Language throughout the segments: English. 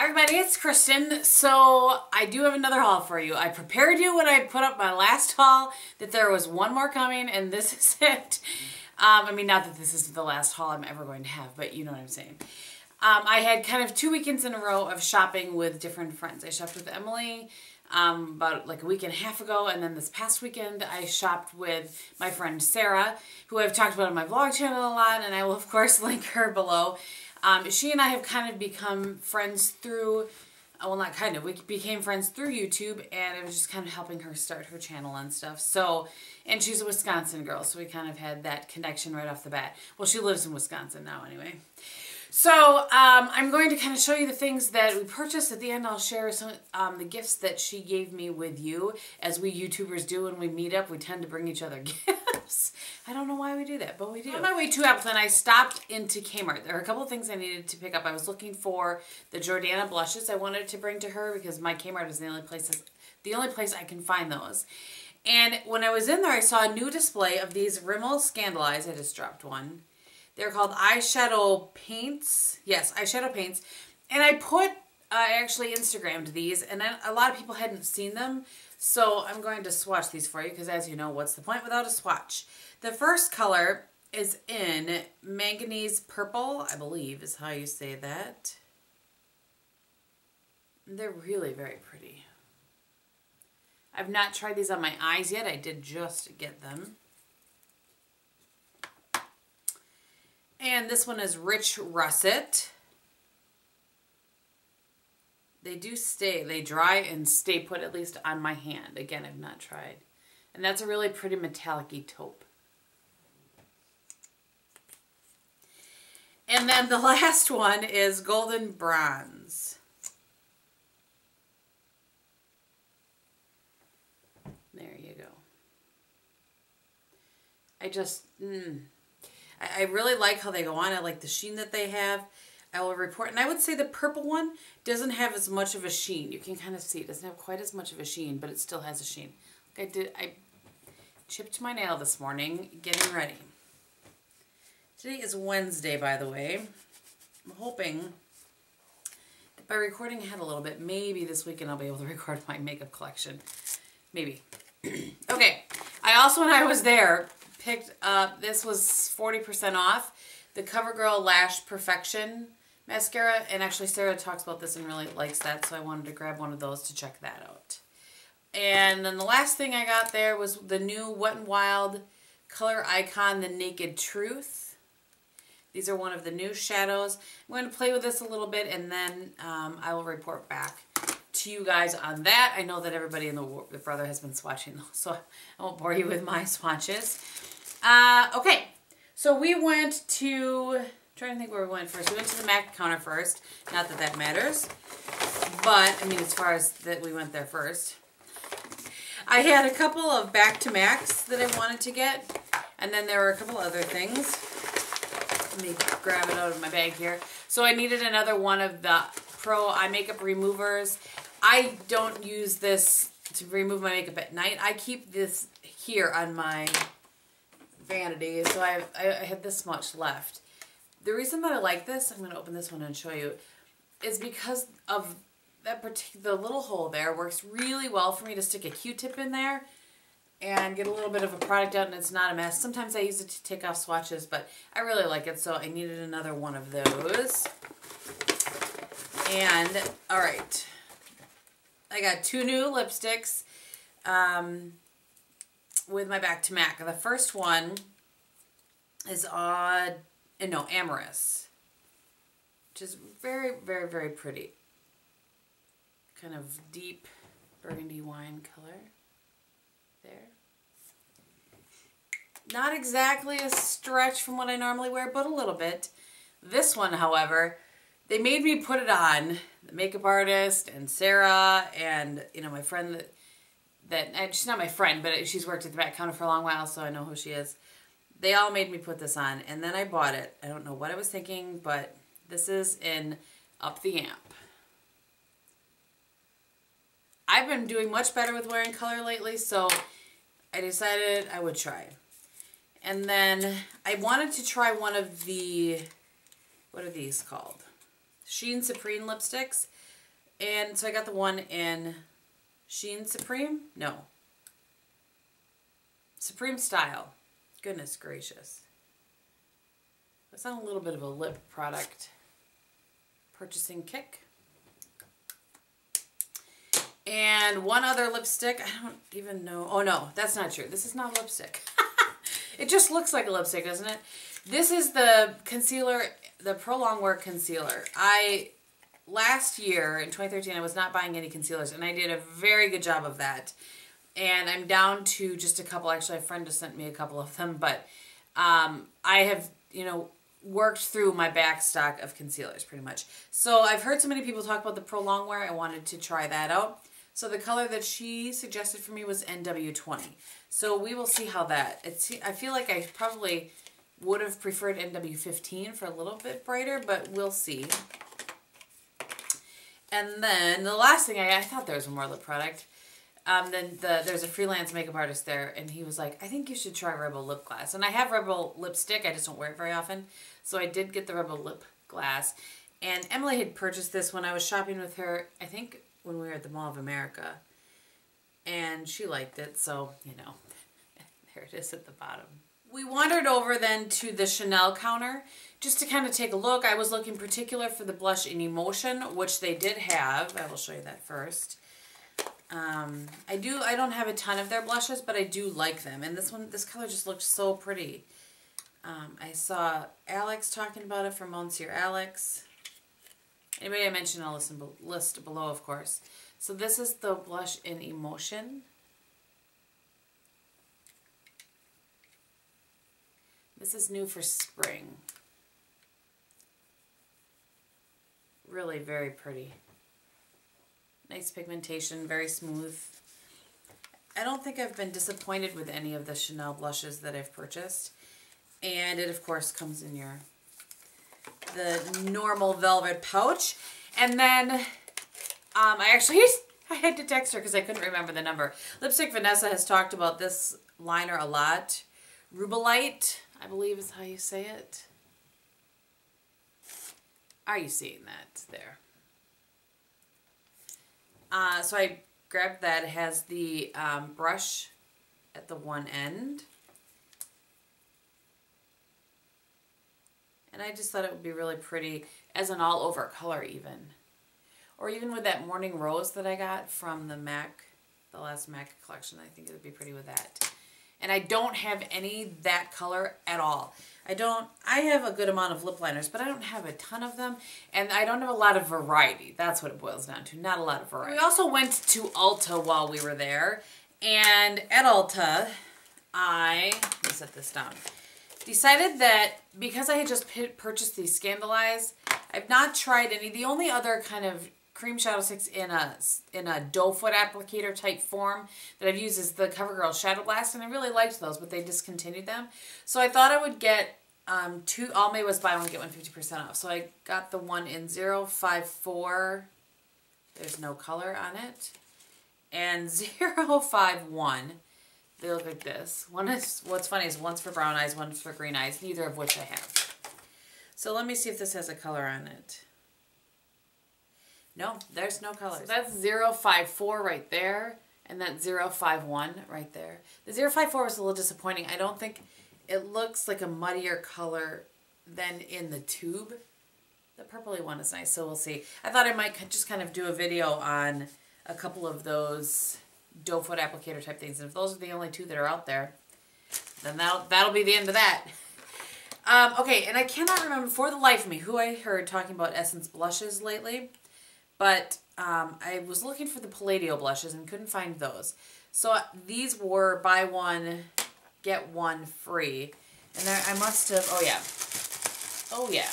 everybody, it's Kristin. So I do have another haul for you. I prepared you when I put up my last haul that there was one more coming, and this is it. I mean, not that this is the last haul I'm ever going to have, but you know what I'm saying. I had kind of 2 weekends in a row of shopping with different friends. I shopped with Emily about like a week and a half ago, and then this past weekend I shopped with my friend Sarah, who I've talked about on my vlog channel a lot, and I will of course link her below. She and I have kind of become friends through, well not kind of, we became friends through YouTube, and it was just kind of helping her start her channel and stuff. So, and she's a Wisconsin girl, so we kind of had that connection right off the bat. Well, she lives in Wisconsin now anyway. So, I'm going to kind of show you the things that we purchased. At the end, I'll share some the gifts that she gave me with you. As we YouTubers do when we meet up, we tend to bring each other gifts. I don't know why we do that, but we do. On my way to Appleton, I stopped into Kmart. There are a couple of things I needed to pick up. I was looking for the Jordana blushes I wanted to bring to her because my Kmart is the only place I can find those. And when I was in there, I saw a new display of these Rimmel Scandalize. I just dropped one. They're called eyeshadow paints. Yes, eyeshadow paints. And I actually Instagrammed these, and a lot of people hadn't seen them. So I'm going to swatch these for you, because as you know, what's the point without a swatch? The first color is in Manganese Purple, I believe is how you say that. They're really very pretty. I've not tried these on my eyes yet. I did just get them. And this one is Rich Russet. They do stay, they dry and stay put, at least on my hand. Again, I've not tried. And that's a really pretty metallic-y taupe. And then the last one is Golden Bronze. There you go. I really like how they go on. I like the sheen that they have. I will report. And I would say the purple one doesn't have as much of a sheen. You can kind of see it doesn't have quite as much of a sheen, but it still has a sheen. Like I chipped my nail this morning getting ready. Today is Wednesday, by the way. I'm hoping that by recording ahead a little bit, maybe this weekend I'll be able to record my makeup collection. Maybe. Okay. I also, when I was there, picked up, this was 40% off, the Covergirl Lash Perfection mascara, and actually Sarah talks about this and really likes that, so I wanted to grab one of those to check that out. And then the last thing I got there was the new Wet n Wild Color Icon, the Naked Truth. These are one of the new shadows. I'm going to play with this a little bit, and then I will report back to you guys on that. I know that everybody in the brother has been swatching those, so I won't bore you with my swatches. Okay, so we went to, I'm trying to think where we went first. We went to the MAC counter first. Not that that matters, but I mean, as far as that we went there first. I had a couple of back-to-Macs that I wanted to get, and then there were a couple other things. Let me grab it out of my bag here. So I needed another one of the Pro Eye Makeup Removers. I don't use this to remove my makeup at night. I keep this here on my vanity, so I had this much left. The reason that I like this, I'm going to open this one and show you, is because of that particular little hole there. Works really well for me to stick a Q-tip in there and get a little bit of a product out, and it's not a mess. Sometimes I use it to take off swatches, but I really like it, so I needed another one of those. And all right, I got 2 new lipsticks with my back to MAC. The first one is Amorous, which is very, very, very pretty. Kind of deep burgundy wine color there. Not exactly a stretch from what I normally wear, but a little bit. This one, however, they made me put it on. The makeup artist and Sarah and, you know, my friend and she's not my friend, but she's worked at the back counter for a long while, so I know who she is. They all made me put this on, and then I bought it. I don't know what I was thinking, but this is in Up the Amp. I've been doing much better with wearing color lately, so I decided I would try. And then I wanted to try one of the, what are these called? Sheen Supreme lipsticks. And so I got the one in Sheen Supreme. No. Supreme Style. Goodness gracious. It's on a little bit of a lip product purchasing kick. And one other lipstick. I don't even know. Oh no, that's not true. This is not a lipstick. It just looks like a lipstick, doesn't it? This is the concealer, the Pro Longwear concealer. Last year in 2013, I was not buying any concealers, and I did a very good job of that. And I'm down to just a couple. Actually, a friend just sent me a couple of them, but I have, worked through my back stock of concealers pretty much. So I've heard so many people talk about the Pro Longwear. I wanted to try that out. So the color that she suggested for me was NW20. So we will see how that. I feel like I probably would have preferred NW15 for a little bit brighter, but we'll see. And then the last thing, I thought there was one more lip product. There's a freelance makeup artist there, and he was like, I think you should try Rebel Lip Glass. And I have Rebel lipstick, I just don't wear it very often. So I did get the Rebel Lip Glass. And Emily had purchased this when I was shopping with her, I think when we were at the Mall of America. And she liked it, so, there it is at the bottom. We wandered over then to the Chanel counter just to kind of take a look. I was looking particular for the blush in Emotion, which they did have. I will show you that first. I don't have a ton of their blushes, but I do like them. And this color just looks so pretty. I saw Alex talking about it from Monsieur Alex. Anybody I mentioned, I'll list below, of course. So this is the blush in Emotion. This is new for spring. Really very pretty. Nice pigmentation, very smooth. I don't think I've been disappointed with any of the Chanel blushes that I've purchased. And it, of course, comes in the normal velvet pouch. And then I had to text her because I couldn't remember the number. Lipstick Vanessa has talked about this liner a lot. Rubelite, I believe is how you say it. Are you seeing that there? So I grabbed that. It has the brush at the one end. And I just thought it would be really pretty as an all-over color even. Or even with that Morning Rose that I got from the last MAC collection. I think it would be pretty with that. And I don't have any that color at all. I have a good amount of lip liners, but I don't have a ton of them. And I don't have a lot of variety. That's what it boils down to. Not a lot of variety. We also went to Ulta while we were there. And at Ulta, let me set this down. Decided that because I had just purchased these Scandalize, I've not tried any. The only other kind of cream shadow sticks in a doe foot applicator type form that I've used is the CoverGirl Shadow Blast, and I really liked those, but they discontinued them. So I thought I would get two. All made was buy one get one 50% off. So I got the one in 054. There's no color on it, and 051. They look like this. What's funny is one's for brown eyes, one's for green eyes, neither of which I have. So let me see if this has a color on it. No, there's no color. So that's 054 right there, and that 051 right there. The 054 was a little disappointing. I don't think it looks like a muddier color than in the tube. The purpley one is nice, so we'll see. I thought I might just kind of do a video on a couple of those doe foot applicator type things, and if those are the only two that are out there, then that'll be the end of that. Okay, and I cannot remember for the life of me who I heard talking about Essence blushes lately, but I was looking for the Palladio blushes and couldn't find those. So these were buy one, get one free, and I must have, oh yeah.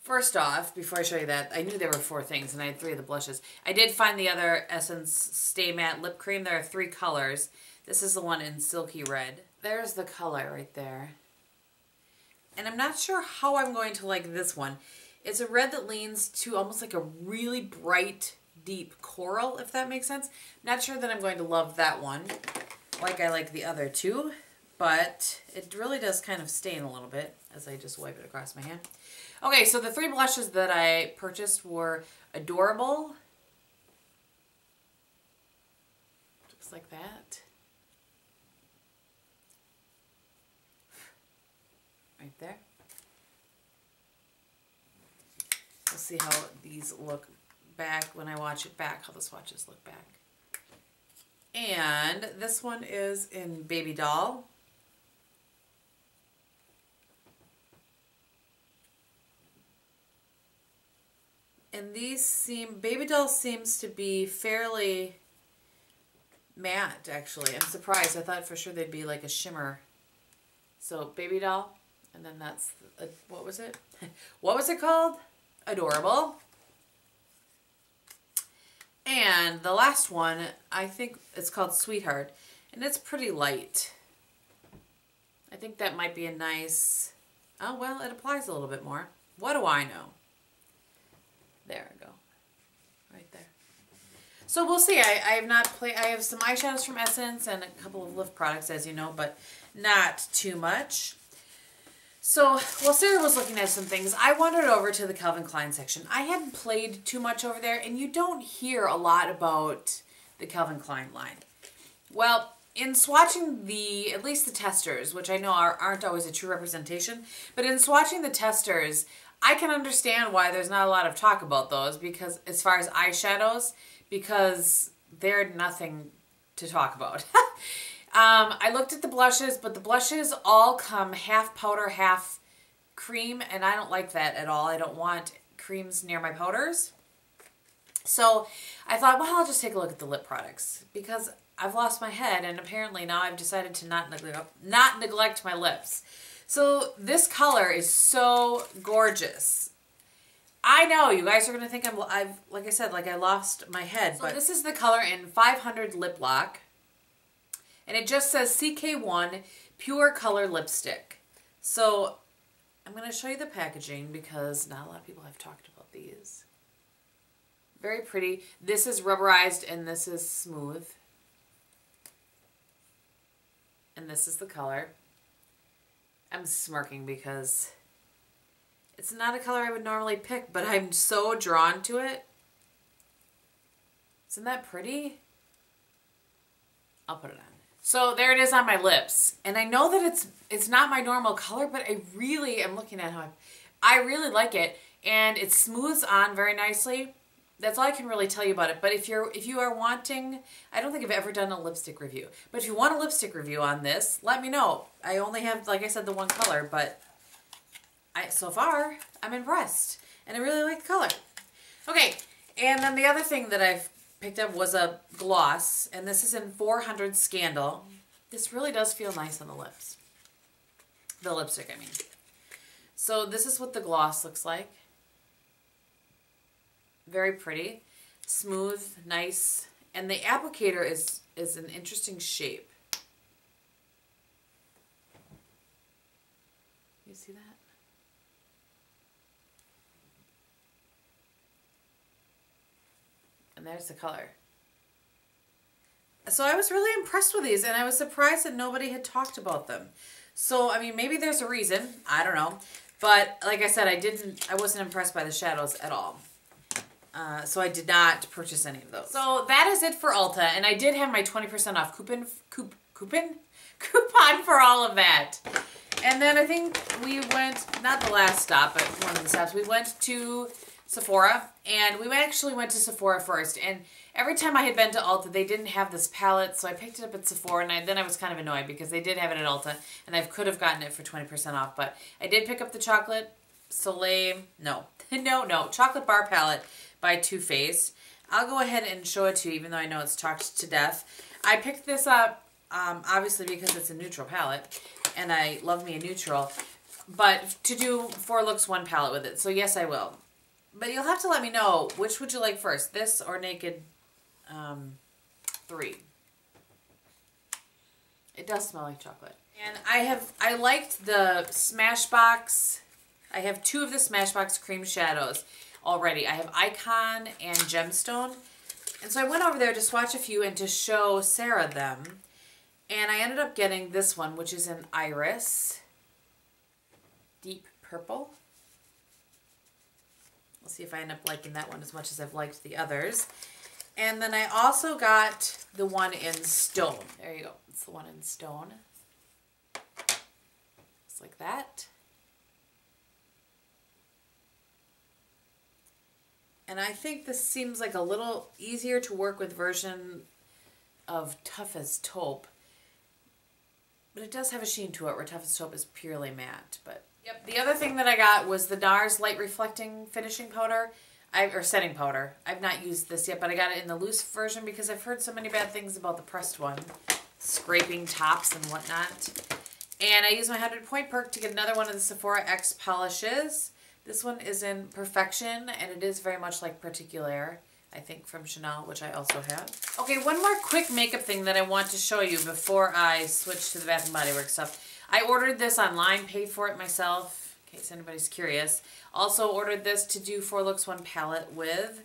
First off, before I show you that, I knew there were 4 things, and I had 3 of the blushes. I did find the other Essence Stay Matte Lip Cream. There are 3 colors. This is the one in Silky Red. There's the color right there. And I'm not sure how I'm going to like this one. It's a red that leans to almost like a really bright, deep coral, if that makes sense. Not sure that I'm going to love that one like I like the other 2, but it really does kind of stain a little bit as I just wipe it across my hand. Okay, so the 3 blushes that I purchased were Adorable. Looks like that. Right there. We'll see how these look back when I watch it back, how the swatches look back. And this one is in Baby Doll. And these seem, Baby Doll seems to be fairly matte, actually. I'm surprised. I thought for sure they'd be like a shimmer. So Baby Doll, and then that's, what was it? What was it called? Adorable. And the last one, I think it's called Sweetheart, and it's pretty light. I think that might be a nice, oh well, it applies a little bit more. What do I know? There we go. Right there. So we'll see. I have not played, I have some eyeshadows from Essence and a couple of Lift products, as you know, but not too much. So while Sarah was looking at some things, I wandered over to the Calvin Klein section. I hadn't played too much over there, and you don't hear a lot about the Calvin Klein line. Well, in swatching the, at least the testers, which I know aren't always a true representation, but in swatching the testers, I can understand why there's not a lot of talk about those, because as far as eyeshadows, because they're nothing to talk about. I looked at the blushes, but the blushes all come half powder, half cream, and I don't like that at all. I don't want creams near my powders. So I thought, well, I'll just take a look at the lip products, because I've lost my head, and apparently now I've decided to not neglect my lips. So this color is so gorgeous. I know you guys are going to think I've, like I said, like I lost my head. But this is the color in 500 Lip Lock. And it just says CK1 Pure Color Lipstick. So I'm going to show you the packaging because not a lot of people have talked about these. Very pretty. This is rubberized and this is smooth. And this is the color. I'm smirking because it's not a color I would normally pick, but I'm so drawn to it. Isn't that pretty? I'll put it on. So there it is on my lips. And I know that it's not my normal color, but I really am looking at how I really like it. And it smooths on very nicely. That's all I can really tell you about it. But if you are wanting, I don't think I've ever done a lipstick review. But if you want a lipstick review on this, let me know. I only have, like I said, the one color, but so far I'm impressed. And I really like the color. Okay, and then the other thing that I've picked up was a gloss, and this is in 400 Scandal. This really does feel nice on the lips. The lipstick, I mean. So this is what the gloss looks like. Very pretty, smooth, nice, and the applicator is an interesting shape. You see that? And there's the color. So I was really impressed with these, and I was surprised that nobody had talked about them. So, I mean, maybe there's a reason. I don't know. But, like I said, I wasn't impressed by the shadows at all. So I did not purchase any of those. So that is it for Ulta, and I did have my 20% off coupon for all of that. And then I think we went, not the last stop, but one of the stops, we went to Sephora, and we actually went to Sephora first, and every time I had been to Ulta, they didn't have this palette, so I picked it up at Sephora, and then I was kind of annoyed because they did have it at Ulta, and I could have gotten it for 20% off, but I did pick up the chocolate Soleil, chocolate bar palette by Too Faced. I'll go ahead and show it to you, even though I know it's talked to death. I picked this up, obviously because it's a neutral palette, and I love me a neutral, but to do 4 looks 1 palette with it, so yes, I will. But you'll have to let me know, which would you like first, this or Naked 3? It does smell like chocolate. And I liked the Smashbox. I have 2 of the Smashbox cream shadows already. I have Icon and Gemstone. And so I went over there to swatch a few and to show Sarah them. And I ended up getting this one, which is an Iris. Deep purple. We'll see if I end up liking that one as much as I've liked the others. And then I also got the one in stone. There you go. It's the one in stone. Just like that. And I think this seems like a little easier to work with version of Tough as Taupe. But it does have a sheen to it, where Tough as Taupe is purely matte. But yep. The other thing that I got was the NARS Light Reflecting Finishing Powder. Or setting powder. I've not used this yet, but I got it in the loose version because I've heard so many bad things about the pressed one. Scraping tops and whatnot. And I used my 100-point perk to get another one of the Sephora X polishes. This one is in Perfection, and it is very much like Particulier, I think, from Chanel, which I also have. Okay, one more quick makeup thing that I want to show you before I switch to the Bath & Body Works stuff. I ordered this online, paid for it myself, in case anybody's curious. Also ordered this to do 4 Looks 1 palette with.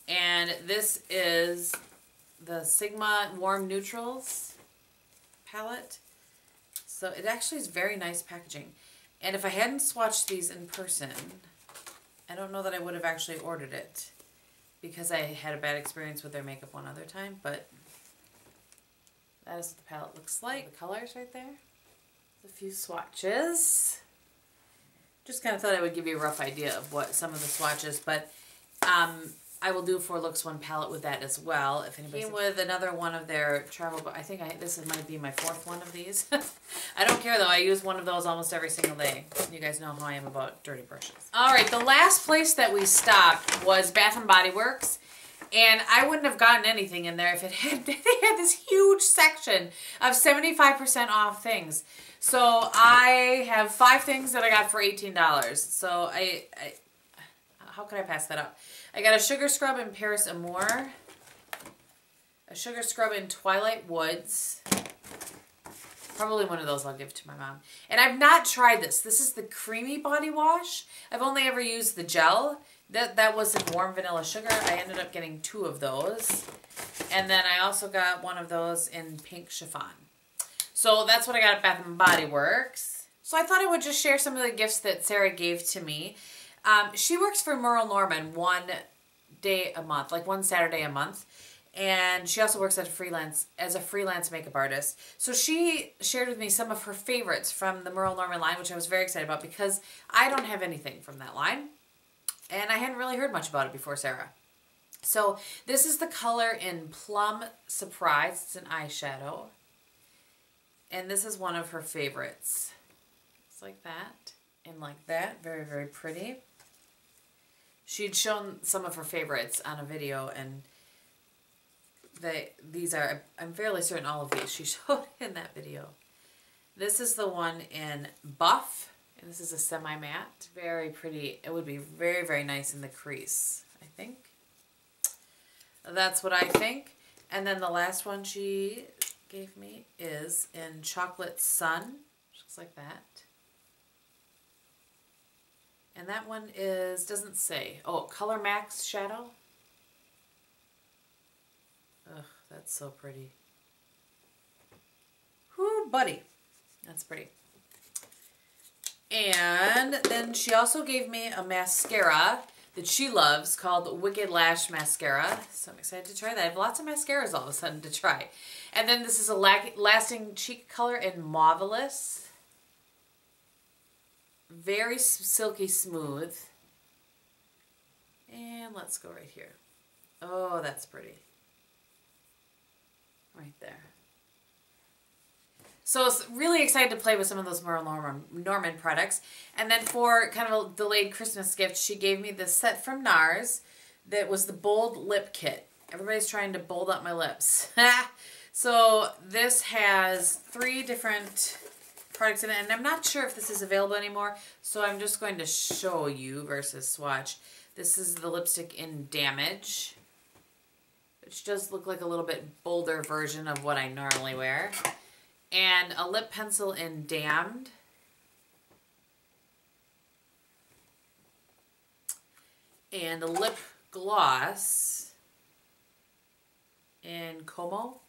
And this is the Sigma Warm Neutrals palette. So it actually is very nice packaging. And if I hadn't swatched these in person, I don't know that I would have actually ordered it, because I had a bad experience with their makeup one other time. But that is what the palette looks like. The colors right there. A few swatches. Just kind of thought I would give you a rough idea of what some of the swatches, but I will do 4 Looks 1 palette with that as well. If anybody came with another one of their travel, but I think this might be my 4th one of these. I don't care though. I use one of those almost every single day. You guys know how I am about dirty brushes. All right, the last place that we stopped was Bath & Body Works. And I wouldn't have gotten anything in there if it had, they had this huge section of 75% off things. So I have 5 things that I got for $18. So how could I pass that up? I got a sugar scrub in Paris Amour, a sugar scrub in Twilight Woods. Probably one of those I'll give to my mom. And I've not tried this. This is the creamy body wash. I've only ever used the gel. That was in warm vanilla sugar. I ended up getting 2 of those. And then I also got one of those in pink chiffon. So that's what I got at Bath & Body Works. So I thought I would just share some of the gifts that Sarah gave to me. She works for Merle Norman one day a month, like one Saturday a month. And she also works as a freelance makeup artist. So she shared with me some of her favorites from the Merle Norman line, which I was very excited about because I don't have anything from that line. And I hadn't really heard much about it before Sarah. So this is the color in Plum Surprise. It's an eyeshadow. And this is one of her favorites. It's like that and like that. Very, very pretty. She'd shown some of her favorites on a video, and these are, I'm fairly certain all of these she showed in that video. This is the one in Buff. And this is a semi-matte. Very pretty. It would be very, very nice in the crease, I think. That's what I think. And then the last one she gave me is in Chocolate Sun. Looks like that. And that one is, doesn't say. Oh, Color Max Shadow. Ugh, that's so pretty. Whoo, buddy. That's pretty. And then she also gave me a mascara that she loves called Wicked Lash Mascara. So I'm excited to try that. I have lots of mascaras all of a sudden to try. And then this is a lasting cheek color in Marvelous. Very silky smooth. And let's go right here. Oh, that's pretty. Right there. So I was really excited to play with some of those Merle Norman products. And then for kind of a delayed Christmas gift, she gave me this set from NARS that was the Bold Lip Kit. Everybody's trying to bold up my lips. So this has 3 different products in it, and I'm not sure if this is available anymore, so I'm just going to show you versus swatch. This is the lipstick in Damage, which does look like a little bit bolder version of what I normally wear. And a lip pencil in Damned. And a lip gloss in Como.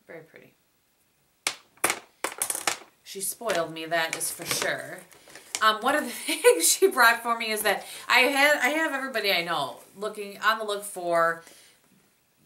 Very pretty. She spoiled me, that is for sure. One of the things she brought for me is that I have everybody I know looking on the look for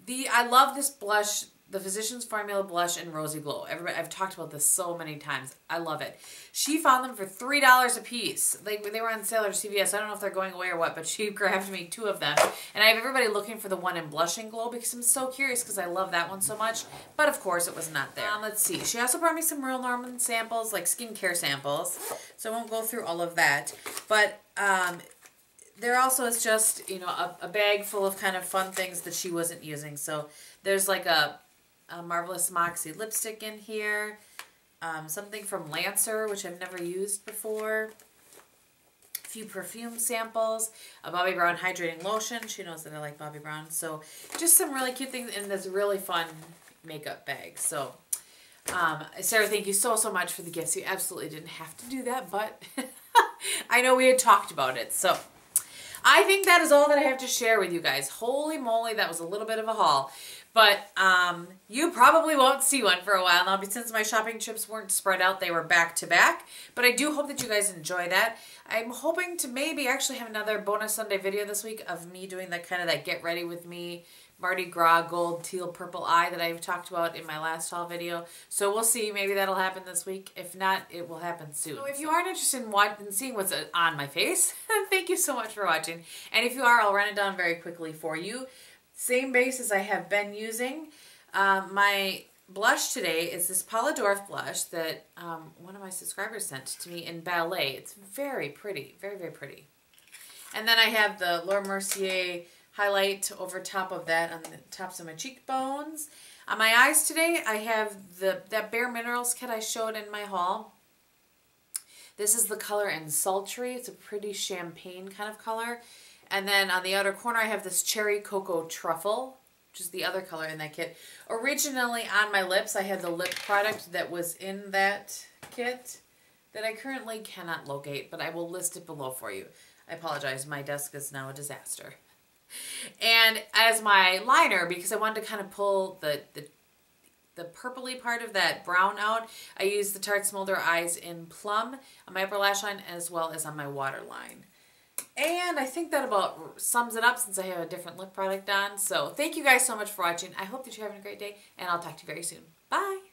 I love this blush, the Physicians Formula Blush in Rosy Glow. I've talked about this so many times. I love it. She found them for $3 a piece. They were on sale at CVS. I don't know if they're going away or what, but she grabbed me 2 of them. And I have everybody looking for the one in Blushing Glow because I'm so curious because I love that one so much. But of course it was not there. Let's see. She also brought me some Real Norman samples, like skincare samples. So I won't go through all of that. But there also is just, you know, a bag full of kind of fun things that she wasn't using. So there's like a Marvelous Moxie lipstick in here. Something from Lancer, which I've never used before. A few perfume samples. A Bobbi Brown hydrating lotion. She knows that I like Bobbi Brown. So just some really cute things in this really fun makeup bag. So Sarah, thank you so much for the gifts. You absolutely didn't have to do that, but I know we had talked about it. So I think that is all that I have to share with you guys. Holy moly, that was a little bit of a haul. But you probably won't see one for a while now, since my shopping trips weren't spread out. They were back to back. But I do hope that you guys enjoy that. I'm hoping to maybe actually have another bonus Sunday video this week of me doing that kind of that get ready with me Mardi Gras gold teal purple eye that I've talked about in my last haul video. So we'll see. Maybe that'll happen this week. If not, it will happen soon. So if you aren't interested in seeing what's on my face, thank you so much for watching. And if you are, I'll run it down very quickly for you. Same base as I have been using. My blush today is this Dorf blush that one of my subscribers sent to me in Ballet. It's very pretty. Very, very pretty. And then I have the Laura Mercier highlight over top of that on the tops of my cheekbones. On my eyes today, I have that Bare Minerals kit I showed in my haul. This is the color in Sultry. It's a pretty champagne kind of color. And then on the outer corner, I have this Cherry Coco Truffle, which is the other color in that kit. Originally on my lips, I had the lip product that was in that kit that I currently cannot locate, but I will list it below for you. I apologize. My desk is now a disaster. And as my liner, because I wanted to kind of pull the purpley part of that brown out, I used the Tarte Smolder Eyes in Plum on my upper lash line as well as on my waterline. And I think that about sums it up since I have a different lip product on. So thank you guys so much for watching. I hope that you're having a great day, and I'll talk to you very soon. Bye!